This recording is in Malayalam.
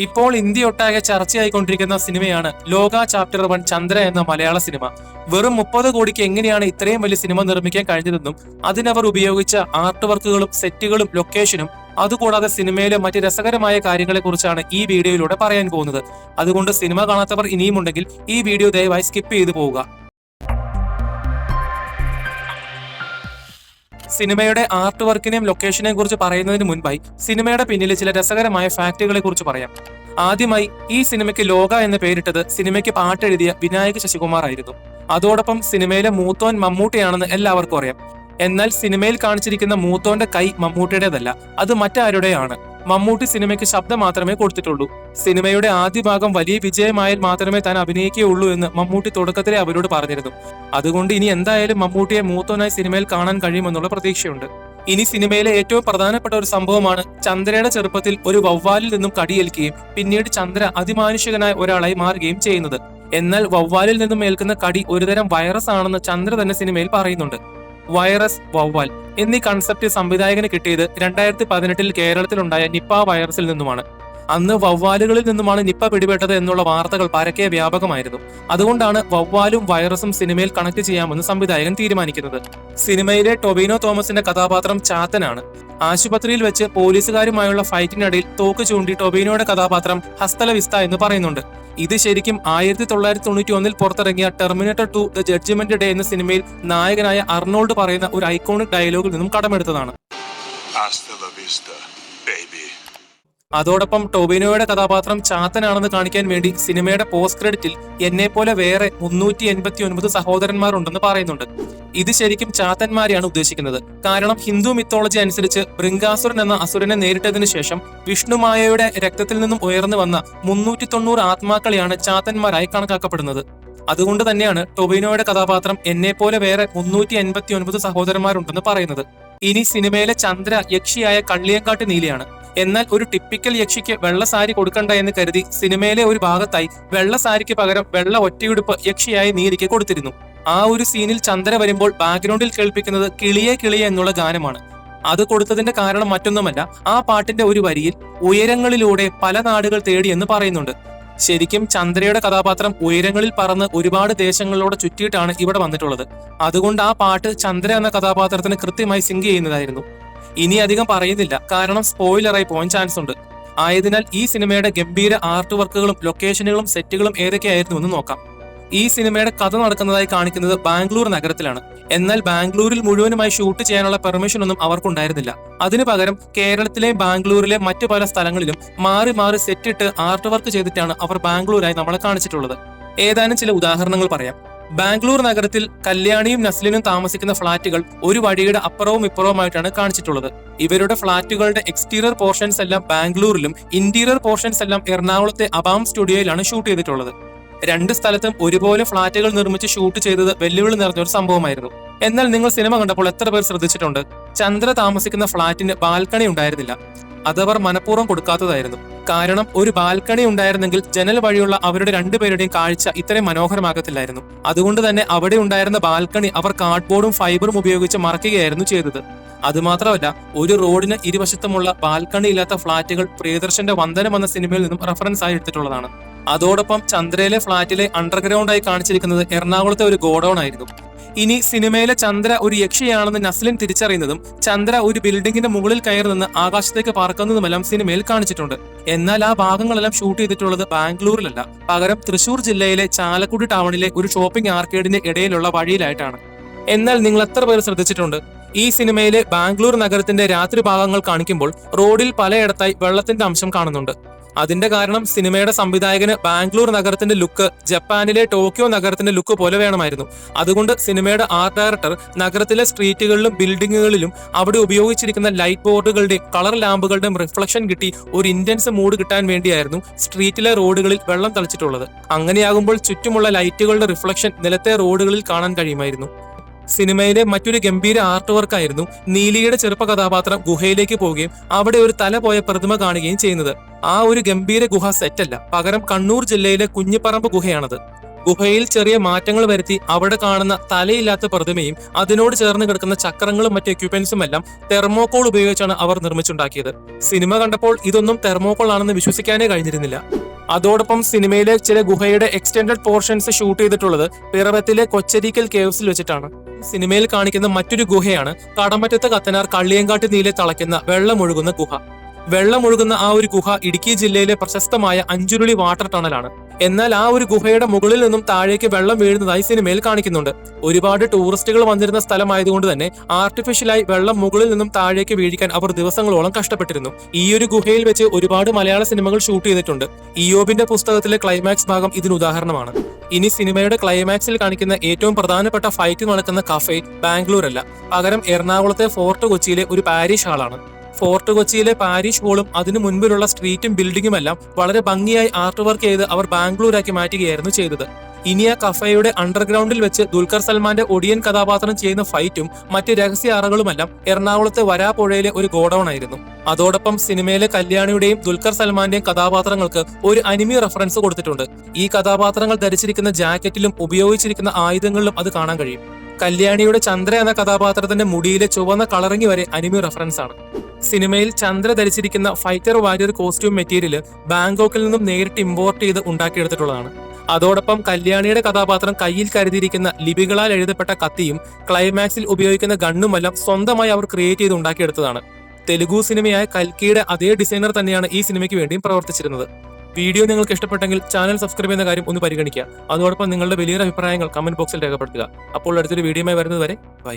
ഇപ്പോൾ ഇന്ത്യയൊട്ടാകെ ചർച്ചയായിക്കൊണ്ടിരിക്കുന്ന സിനിമയാണ് ലോക ചാപ്റ്റർ 1 ചന്ദ്ര എന്ന മലയാള സിനിമ. വെറും 30 കോടിക്ക് എങ്ങനെയാണ് ഇത്രയും വലിയ സിനിമ നിർമ്മിക്കാൻ കഴിഞ്ഞതെന്നും അതിനവർ ഉപയോഗിച്ച ആർട്ട് വർക്കുകളും സെറ്റുകളും ലൊക്കേഷനും അതുകൂടാതെ സിനിമയിലെ മറ്റ് രസകരമായ കാര്യങ്ങളെക്കുറിച്ചാണ് ഈ വീഡിയോയിലൂടെ പറയാൻ പോകുന്നത്. അതുകൊണ്ട് സിനിമ കാണാത്തവർ ഇനിയുമുണ്ടെങ്കിൽ ഈ വീഡിയോ ദയവായി സ്കിപ്പ് ചെയ്തു പോവുക. സിനിമയുടെ ആർട്ട് വർക്കിനെയും ലൊക്കേഷനെയും കുറിച്ച് പറയുന്നതിന് മുൻപായി സിനിമയുടെ പിന്നിലെ ചില രസകരമായ ഫാക്ടുകളെ കുറിച്ച് പറയാം. ആദ്യമായി ഈ സിനിമയ്ക്ക് ലോക എന്ന് പേരിട്ടത് സിനിമയ്ക്ക് പാട്ടെഴുതിയ വിനായക് ശശികുമാർ ആയിരുന്നു. അതോടൊപ്പം സിനിമയിലെ മൂത്തോൻ മമ്മൂട്ടിയാണെന്ന് എല്ലാവർക്കും അറിയാം. എന്നാൽ സിനിമയിൽ കാണിച്ചിരിക്കുന്ന മൂത്തോന്റെ കൈ മമ്മൂട്ടിയുടേതല്ല, അത് മറ്റാരുടെയാണ്. മമ്മൂട്ടി സിനിമയ്ക്ക് ശബ്ദം മാത്രമേ കൊടുത്തിട്ടുള്ളൂ. സിനിമയുടെ ആദ്യ ഭാഗം വലിയ വിജയമായാൽ മാത്രമേ താൻ അഭിനയിക്കുകയുള്ളൂ എന്ന് മമ്മൂട്ടി തുടക്കത്തിലെ അവരോട് പറഞ്ഞിരുന്നു. അതുകൊണ്ട് ഇനി എന്തായാലും മമ്മൂട്ടിയെ മൂത്തോനായി സിനിമയിൽ കാണാൻ കഴിയുമെന്നുള്ള പ്രതീക്ഷയുണ്ട്. ഇനി സിനിമയിലെ ഏറ്റവും പ്രധാനപ്പെട്ട ഒരു സംഭവമാണ് ചന്ദ്രയുടെ ചെറുപ്പത്തിൽ ഒരു വവ്വാലിൽ നിന്നും കടിയേൽക്കുകയും പിന്നീട് ചന്ദ്ര അതിമാനുഷികനായ ഒരാളായി മാറുകയും ചെയ്യുന്നത്. എന്നാൽ വവ്വാലിൽ നിന്നും ഏൽക്കുന്ന കടി ഒരുതരം വൈറസ് ആണെന്ന് ചന്ദ്ര തന്നെ സിനിമയിൽ പറയുന്നുണ്ട്. വൈറസ്, വവ്വാൽ എന്നീ കൺസെപ്റ്റ് സംവിധായകന് കിട്ടിയത് 2018 കേരളത്തിലുണ്ടായ നിപ്പ വൈറസിൽ നിന്നുമാണ്. അന്ന് വവ്വാലുകളിൽ നിന്നുമാണ് നിപ്പ പിടിപെട്ടത് എന്നുള്ള വാർത്തകൾ പരക്കെ വ്യാപകമായിരുന്നു. അതുകൊണ്ടാണ് വവ്വാലും വൈറസും സിനിമയിൽ കണക്ട് ചെയ്യാമെന്ന് സംവിധായകൻ തീരുമാനിക്കുന്നത്. സിനിമയിലെ ടൊവിനോ തോമസിന്റെ കഥാപാത്രം ചാത്തനാണ്. ആശുപത്രിയിൽ വെച്ച് പോലീസുകാരുമായുള്ള ഫൈറ്റിനിടയിൽ തോക്ക് ചൂണ്ടി ടൊവിനോയുടെ കഥാപാത്രം ഹസ്തലവിസ്ത എന്ന് പറയുന്നുണ്ട്. ഇത് ശരിക്കും 1991 പുറത്തിറങ്ങിയ ടെർമിനേറ്റർ 2 ദ ജഡ്ജ്മെന്റ് ഡേ എന്ന സിനിമയിൽ നായകനായ അർണോൾഡ് പറയുന്ന ഒരു ഐക്കോണിക് ഡയലോഗിൽ നിന്നും കടമെടുത്തതാണ്. അതോടൊപ്പം ടൊവിനോയുടെ കഥാപാത്രം ചാത്തനാണെന്ന് കാണിക്കാൻ വേണ്ടി സിനിമയുടെ പോസ്റ്റ് ക്രെഡിറ്റിൽ എന്നെപ്പോലെ വേറെ 389 സഹോദരന്മാരുണ്ടെന്ന് പറയുന്നുണ്ട്. ഇത് ശരിക്കും ചാത്തന്മാരെയാണ് ഉദ്ദേശിക്കുന്നത്. കാരണം ഹിന്ദു മിത്തോളജി അനുസരിച്ച് ബൃങ്കാസുരൻ എന്ന അസുരനെ നേരിട്ടതിനു ശേഷം വിഷ്ണുമായയുടെ രക്തത്തിൽ നിന്നും ഉയർന്നു വന്ന 390 ആത്മാക്കളെയാണ് ചാത്തന്മാരായി കണക്കാക്കപ്പെടുന്നത്. അതുകൊണ്ട് തന്നെയാണ് ടൊവിനോയുടെ കഥാപാത്രം എന്നെപ്പോലെ വേറെ 389 സഹോദരന്മാരുണ്ടെന്ന് പറയുന്നത്. ഇനി സിനിമയിലെ ചന്ദ്ര യക്ഷിയായ കള്ളിയങ്കാട്ട് നീലിയാണ്. എന്നാൽ ഒരു ടിപ്പിക്കൽ യക്ഷിക്ക് വെള്ള സാരി കൊടുക്കണ്ട എന്ന് കരുതി സിനിമയിലെ ഒരു ഭാഗത്തായി വെള്ള സാരിക്ക് പകരം വെള്ള ഒറ്റയുടുപ്പ് യക്ഷിയായി നീലിക്ക് കൊടുത്തിരുന്നു. ആ ഒരു സീനിൽ ചന്ദ്ര വരുമ്പോൾ ബാക്ക്ഗ്രൗണ്ടിൽ കേൾപ്പിക്കുന്നത് കിളിയെ കിളിയെ എന്നുള്ള ഗാനമാണ്. അത് കൊടുത്തതിന്റെ കാരണം മറ്റൊന്നുമല്ല, ആ പാട്ടിന്റെ ഒരു വരിയിൽ ഉയരങ്ങളിലൂടെ പല നാടുകൾ തേടി എന്ന് പറയുന്നുണ്ട്. ശരിക്കും ചന്ദ്രയുടെ കഥാപാത്രം ഉയരങ്ങളിൽ പറന്ന് ഒരുപാട് ദേശങ്ങളിലൂടെ ചുറ്റിയിട്ടാണ് ഇവിടെ വന്നിട്ടുള്ളത്. അതുകൊണ്ട് ആ പാട്ട് ചന്ദ്ര എന്ന കഥാപാത്രത്തിന് കൃത്യമായി സിങ്ക് ചെയ്യുന്നതായിരുന്നു. ഇനി അധികം പറയുന്നില്ല, കാരണം സ്പോയിലറായി പോകാൻ ചാൻസ് ഉണ്ട്. ആയതിനാൽ ഈ സിനിമയുടെ ഗംഭീര ആർട്ട് വർക്കുകളും ലൊക്കേഷനുകളും സെറ്റുകളും ഏതൊക്കെയായിരുന്നു എന്ന് നോക്കാം. ഈ സിനിമയുടെ കഥ നടക്കുന്നതായി കാണിക്കുന്നത് ബാംഗ്ലൂർ നഗരത്തിലാണ്. എന്നാൽ ബാംഗ്ലൂരിൽ മുഴുവനുമായി ഷൂട്ട് ചെയ്യാനുള്ള പെർമിഷൻ ഒന്നും അവർക്കുണ്ടായിരുന്നില്ല. അതിനു പകരം കേരളത്തിലെയും ബാംഗ്ലൂരിലെ മറ്റു പല സ്ഥലങ്ങളിലും മാറി മാറി സെറ്റിട്ട് ആർട്ട് വർക്ക് ചെയ്തിട്ടാണ് അവർ ബാംഗ്ലൂരായി നമ്മളെ കാണിച്ചിട്ടുള്ളത്. ഏതാനും ചില ഉദാഹരണങ്ങൾ പറയാം. ബാംഗ്ലൂർ നഗരത്തിൽ കല്യാണിയും നസ്ലിനും താമസിക്കുന്ന ഫ്ളാറ്റുകൾ ഒരു വഴിയുടെ അപ്പുറവും ഇപ്പുറവുമായിട്ടാണ് കാണിച്ചിട്ടുള്ളത്. ഇവരുടെ ഫ്ളാറ്റുകളുടെ എക്സ്റ്റീരിയർ പോർഷൻസ് എല്ലാം ബാംഗ്ലൂരിലും ഇന്റീരിയർ പോർഷൻസ് എല്ലാം എറണാകുളത്തെ അബാം സ്റ്റുഡിയോയിലാണ് ഷൂട്ട് ചെയ്തിട്ടുള്ളത്. രണ്ട് സ്ഥലത്തും ഒരുപോലെ ഫ്ളാറ്റുകൾ നിർമ്മിച്ച് ഷൂട്ട് ചെയ്തത് വെല്ലുവിളി നിറഞ്ഞൊരു സംഭവമായിരുന്നു. എന്നാൽ നിങ്ങൾ സിനിമ കണ്ടപ്പോൾ എത്ര പേർ ശ്രദ്ധിച്ചിട്ടുണ്ട്? ചന്ദ്ര താമസിക്കുന്ന ഫ്ളാറ്റിന് ബാൽക്കണി ഉണ്ടായിരുന്നില്ല. അതവർ മനഃപൂർവ്വം കൊടുക്കാത്തതായിരുന്നു. കാരണം ഒരു ബാൽക്കണി ഉണ്ടായിരുന്നെങ്കിൽ ജനൽ വഴിയുള്ള അവരുടെ രണ്ടുപേരുടെയും കാഴ്ച ഇത്രയും മനോഹരമാകത്തില്ലായിരുന്നു. അതുകൊണ്ട് തന്നെ അവിടെ ഉണ്ടായിരുന്ന ബാൽക്കണി അവർ കാർഡ്ബോർഡും ഫൈബറും ഉപയോഗിച്ച് മറയ്ക്കുകയായിരുന്നു ചെയ്തത്. അതുമാത്രമല്ല, ഒരു റോഡിന് ഇരുവശത്തുമുള്ള ബാൽക്കണി ഇല്ലാത്ത ഫ്ളാറ്റുകൾ പ്രിയദർശന്റെ വന്ദനം എന്ന സിനിമയിൽ നിന്നും റെഫറൻസ് ആയി എടുത്തിട്ടുള്ളതാണ്. അതോടൊപ്പം ചന്ദ്രയിലെ ഫ്ളാറ്റിലെ അണ്ടർഗ്രൗണ്ടായി കാണിച്ചിരിക്കുന്നത് എറണാകുളത്തെ ഒരു ഗോഡൌൺ ആയിരുന്നു. ഇനി സിനിമയിലെ ചന്ദ്ര ഒരു യക്ഷിയാണെന്ന് നസ്ലിൻ തിരിച്ചറിയുന്നതും ചന്ദ്ര ഒരു ബിൽഡിംഗിന്റെ മുകളിൽ കയറി നിന്ന് ആകാശത്തേക്ക് പറക്കുന്നതുമെല്ലാം സിനിമയിൽ കാണിച്ചിട്ടുണ്ട്. എന്നാൽ ആ ഭാഗങ്ങളെല്ലാം ഷൂട്ട് ചെയ്തിട്ടുള്ളത് ബാംഗ്ലൂരിലല്ല, പകരം തൃശൂർ ജില്ലയിലെ ചാലക്കുടി ടൗണിലെ ഒരു ഷോപ്പിംഗ് ആർക്കേഡിന്റെ ഇടയിലുള്ള വഴിയിലായിട്ടാണ്. എന്നാൽ നിങ്ങൾ എത്ര പേർ ശ്രദ്ധിച്ചിട്ടുണ്ട്? ഈ സിനിമയിലെ ബാംഗ്ലൂർ നഗരത്തിന്റെ രാത്രി ഭാഗങ്ങൾ കാണിക്കുമ്പോൾ റോഡിൽ പലയിടത്തായി വെള്ളത്തിന്റെ അംശം കാണുന്നുണ്ട്. അതിന്റെ കാരണം സിനിമയുടെ സംവിധായകന് ബാംഗ്ലൂർ നഗരത്തിന്റെ ലുക്ക് ജപ്പാനിലെ ടോക്കിയോ നഗരത്തിന്റെ ലുക്ക് പോലെ വേണമായിരുന്നു. അതുകൊണ്ട് സിനിമയുടെ ആർട്ട് ഡയറക്ടർ നഗരത്തിലെ സ്ട്രീറ്റുകളിലും ബിൽഡിങ്ങുകളിലും അവിടെ ഉപയോഗിച്ചിരിക്കുന്ന ലൈറ്റ് ബോർഡുകളുടെയും കളർ ലാമ്പുകളുടെയും റിഫ്ലക്ഷൻ കിട്ടി ഒരു ഇന്റൻസ് മൂഡ് കിട്ടാൻ വേണ്ടിയായിരുന്നു സ്ട്രീറ്റിലെ റോഡുകളിൽ വെള്ളം തളിച്ചിട്ടുള്ളത്. അങ്ങനെയാകുമ്പോൾ ചുറ്റുമുള്ള ലൈറ്റുകളുടെ റിഫ്ലക്ഷൻ നിലത്തെ റോഡുകളിൽ കാണാൻ കഴിയുമായിരുന്നു. സിനിമയിലെ മറ്റൊരു ഗംഭീര ആർട്ട് വർക്കായിരുന്നു നീലിയുടെ ചെറുപ്പ കഥാപാത്രം ഗുഹയിലേക്ക് പോവുകയും അവിടെ ഒരു തല പോയ പ്രതിമ കാണുകയും ചെയ്യുന്നത്. ആ ഒരു ഗംഭീര ഗുഹ സെറ്റല്ല, പകരം കണ്ണൂർ ജില്ലയിലെ കുഞ്ഞിപ്പറമ്പ് ഗുഹയാണത്. ഗുഹയിൽ ചെറിയ മാറ്റങ്ങൾ വരുത്തി അവിടെ കാണുന്ന തലയില്ലാത്ത പ്രതിമയും അതിനോട് ചേർന്ന് കിടക്കുന്ന ചക്രങ്ങളും മറ്റ് എക്യുപ്മെന്റ്സും എല്ലാം തെർമോകോൾ ഉപയോഗിച്ചാണ് അവർ നിർമ്മിച്ചുണ്ടാക്കിയത്. സിനിമ കണ്ടപ്പോൾ ഇതൊന്നും തെർമോകോൾ ആണെന്ന് വിശ്വസിക്കാനേ കഴിഞ്ഞിരുന്നില്ല. അതോടൊപ്പം സിനിമയിലെ ചില ഗുഹയുടെ എക്സ്റ്റെൻഡഡ് പോർഷൻസ് ഷൂട്ട് ചെയ്തിട്ടുള്ളത് പിറവത്തിലെ കൊച്ചരിക്കൽ കേവ്സിൽ വെച്ചിട്ടാണ്. സിനിമയിൽ കാണിക്കുന്ന മറ്റൊരു ഗുഹയാണ് കടമറ്റത്ത് കത്തനാർ കള്ളിയങ്കാട്ട് നീലെ തളയ്ക്കുന്ന വെള്ളമൊഴുകുന്ന ഗുഹ. വെള്ളമൊഴുകുന്ന ആ ഒരു ഗുഹ ഇടുക്കി ജില്ലയിലെ പ്രശസ്തമായ അഞ്ചുരുളി വാട്ടർ ടണലാണ്. എന്നാൽ ആ ഒരു ഗുഹയുടെ മുകളിൽ നിന്നും താഴേക്ക് വെള്ളം വീഴുന്നതായി സിനിമയിൽ കാണിക്കുന്നുണ്ട്. ഒരുപാട് ടൂറിസ്റ്റുകൾ വന്നിരുന്ന സ്ഥലമായതുകൊണ്ട് തന്നെ ആർട്ടിഫിഷ്യലായി വെള്ളം മുകളിൽ നിന്നും താഴേക്ക് വീഴിക്കാൻ അവർ ദിവസങ്ങളോളം കഷ്ടപ്പെട്ടിരുന്നു. ഈ ഒരു ഗുഹയിൽ വെച്ച് ഒരുപാട് മലയാള സിനിമകൾ ഷൂട്ട് ചെയ്തിട്ടുണ്ട്. ഇയോബിന്റെ പുസ്തകത്തിലെ ക്ലൈമാക്സ് ഭാഗം ഇതിന് ഉദാഹരണമാണ്. ഇനി സിനിമയുടെ ക്ലൈമാക്സിൽ കാണിക്കുന്ന ഏറ്റവും പ്രധാനപ്പെട്ട ഫൈറ്റ് നടക്കുന്ന കഫേ ബാംഗ്ലൂർ അല്ല, പകരം എറണാകുളത്തെ ഫോർട്ട് കൊച്ചിയിലെ ഒരു പാരിഷ് ഹാളാണ്. ഫോർട്ട് കൊച്ചിയിലെ പാരിഷ് ഹോളും അതിനു മുൻപിലുള്ള സ്ട്രീറ്റും ബിൽഡിംഗും എല്ലാം വളരെ ഭംഗിയായി ആർട്ട് വർക്ക് ചെയ്ത് അവർ ബാംഗ്ലൂരാക്കി മാറ്റുകയായിരുന്നു ചെയ്തത്. ഇനി ആ കഫേയുടെ അണ്ടർഗ്രൗണ്ടിൽ വെച്ച് ദുൽഖർ സൽമാന്റെ ഒടിയൻ കഥാപാത്രം ചെയ്യുന്ന ഫൈറ്റും മറ്റ് രഹസ്യ അറകളുമെല്ലാം എറണാകുളത്തെ വരാപ്പുഴയിലെ ഒരു ഗോഡൌൺ ആയിരുന്നു. അതോടൊപ്പം സിനിമയിലെ കല്യാണിയുടെയും ദുൽഖർ സൽമാന്റെയും കഥാപാത്രങ്ങൾക്ക് ഒരു അനിമി റെഫറൻസ് കൊടുത്തിട്ടുണ്ട്. ഈ കഥാപാത്രങ്ങൾ ധരിച്ചിരിക്കുന്ന ജാക്കറ്റിലും ഉപയോഗിച്ചിരിക്കുന്ന ആയുധങ്ങളിലും അത് കാണാൻ കഴിയും. കല്യാണിയുടെ ചന്ദ്ര എന്ന കഥാപാത്രത്തിന്റെ മുടിയിലെ ചുവന്ന കളറിംഗ് വരെ അനിമി റെഫറൻസ് ആണ്. സിനിമയിൽ ചന്ദ്ര ധരിച്ചിരിക്കുന്ന ഫൈറ്റർ വാരിയർ കോസ്റ്റ്യൂം മെറ്റീരിയൽ ബാങ്കോക്കിൽ നിന്നും നേരിട്ട് ഇമ്പോർട്ട് ചെയ്ത് ഉണ്ടാക്കിയെടുത്തിട്ടുള്ളതാണ്. അതോടൊപ്പം കല്യാണിയുടെ കഥാപാത്രം കയ്യിൽ കരുതിയിരിക്കുന്ന ലിപികളാൽ എഴുതപ്പെട്ട കത്തിയും ക്ലൈമാക്സിൽ ഉപയോഗിക്കുന്ന ഗണ്ണുമെല്ലാം സ്വന്തമായി അവർ ക്രിയേറ്റ് ചെയ്ത് ഉണ്ടാക്കിയെടുത്തതാണ്. തെലുഗു സിനിമയായ കൽക്കിയുടെ അതേ ഡിസൈനർ തന്നെയാണ് ഈ സിനിമയ്ക്ക് വേണ്ടിയും പ്രവർത്തിച്ചിരുന്നത്. വീഡിയോ നിങ്ങൾക്ക് ഇഷ്ടപ്പെട്ടെങ്കിൽ ചാനൽ സബ്സ്ക്രൈബ് ചെയ്യുന്ന കാര്യം ഒന്ന് പരിഗണിക്കുക. അതോടൊപ്പം നിങ്ങളുടെ വലിയ അഭിപ്രായങ്ങൾ കമന്റ് ബോക്സിൽ രേഖപ്പെടുത്തുക. അപ്പോൾ അടുത്തൊരു വീഡിയോയുമായി വരുന്നത് വരെ ബൈ.